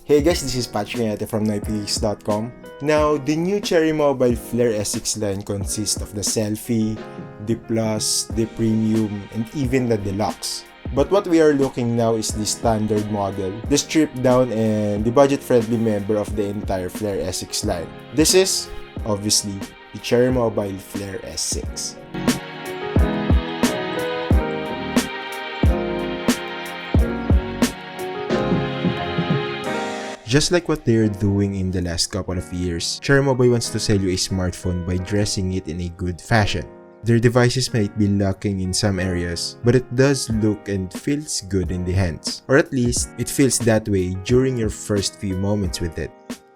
Hey guys, this is Patrick from NoypiGeeks.com. Now, the new Cherry Mobile Flare S6 line consists of the Selfie, the Plus, the Premium, and even the Deluxe. But what we are looking now is the standard model, the stripped down and the budget-friendly member of the entire Flare S6 line. This is, obviously, the Cherry Mobile Flare S6. Just like what they're doing in the last couple of years, Cherry Mobile wants to sell you a smartphone by dressing it in a good fashion. Their devices might be lacking in some areas, but it does look and feels good in the hands. Or at least, it feels that way during your first few moments with it.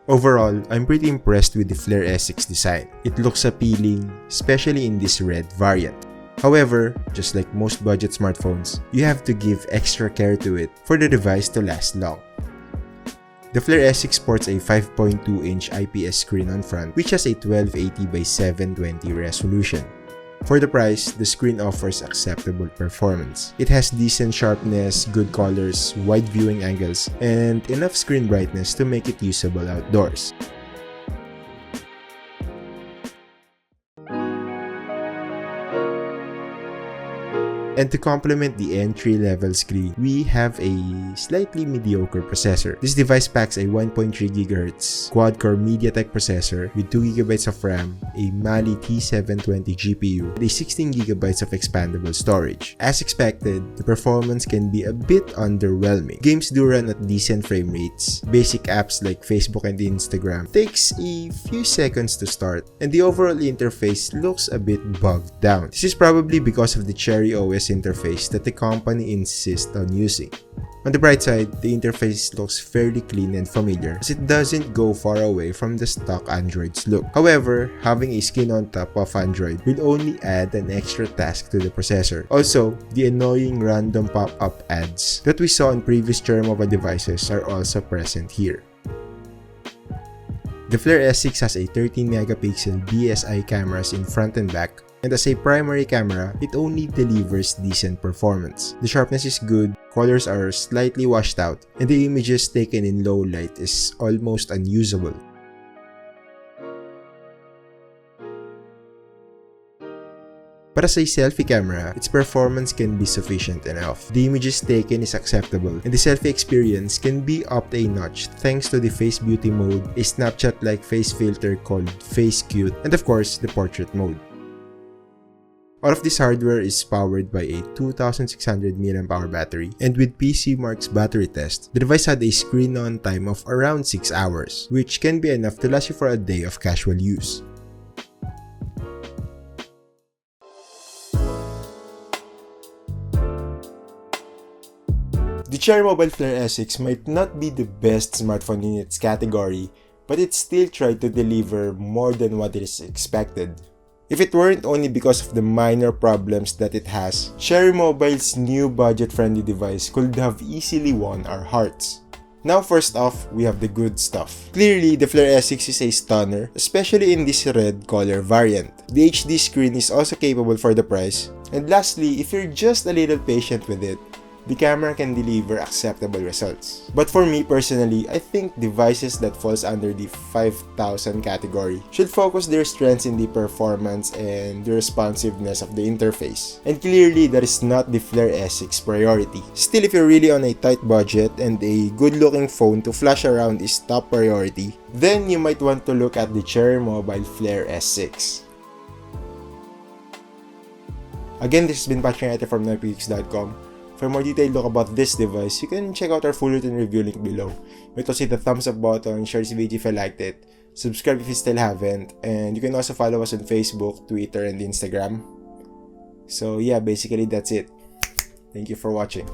Overall, I'm pretty impressed with the Flare S6 design. It looks appealing, especially in this red variant. However, just like most budget smartphones, you have to give extra care to it for the device to last long. The Flare S6 sports a 5.2-inch IPS screen on front, which has a 1280x720 resolution. For the price, the screen offers acceptable performance. It has decent sharpness, good colors, wide viewing angles, and enough screen brightness to make it usable outdoors. And to complement the entry-level screen, we have a slightly mediocre processor. This device packs a 1.3 GHz quad-core MediaTek processor with 2 GB of RAM, a Mali T720 GPU, and a 16 GB of expandable storage. As expected, the performance can be a bit underwhelming. Games do run at decent frame rates. Basic apps like Facebook and Instagram takes a few seconds to start, and the overall interface looks a bit bogged down. This is probably because of the Cherry OS interface that the company insists on using. On the bright side, the interface looks fairly clean and familiar as it doesn't go far away from the stock Android's look. However, having a skin on top of Android will only add an extra task to the processor. Also, the annoying random pop-up ads that we saw on previous Cherry Mobile devices are also present here. The Flare S6 has a 13-megapixel BSI cameras in front and back, and as a primary camera, it only delivers decent performance. The sharpness is good, colors are slightly washed out, and the images taken in low light is almost unusable. But as a selfie camera, its performance can be sufficient enough. The images taken is acceptable, and the selfie experience can be upped a notch thanks to the face beauty mode, a Snapchat-like face filter called Face Cute, and of course, the portrait mode. All of this hardware is powered by a 2600 mAh battery, and with PCMark's battery test, the device had a screen-on time of around 6 hours, which can be enough to last you for a day of casual use. The Cherry Mobile Flare S6 might not be the best smartphone in its category, but it still tried to deliver more than what is expected. If it weren't only because of the minor problems that it has, Cherry Mobile's new budget-friendly device could have easily won our hearts. Now first off, we have the good stuff. Clearly, the Flare S6 is a stunner, especially in this red color variant. The HD screen is also capable for the price. And lastly, if you're just a little patient with it, the camera can deliver acceptable results. But for me personally, I think devices that falls under the 5,000 category should focus their strengths in the performance and the responsiveness of the interface. And clearly, that is not the Flare S6 priority. Still, if you're really on a tight budget and a good-looking phone to flash around is top priority, then you might want to look at the Cherry Mobile Flare S6. Again, this has been Patrick from NoypiGeeks.com. For a more detailed look about this device, you can check out our full written review link below. Make sure to hit the thumbs up button, share this video if you liked it, subscribe if you still haven't, and you can also follow us on Facebook, Twitter, and Instagram. So yeah, basically that's it. Thank you for watching.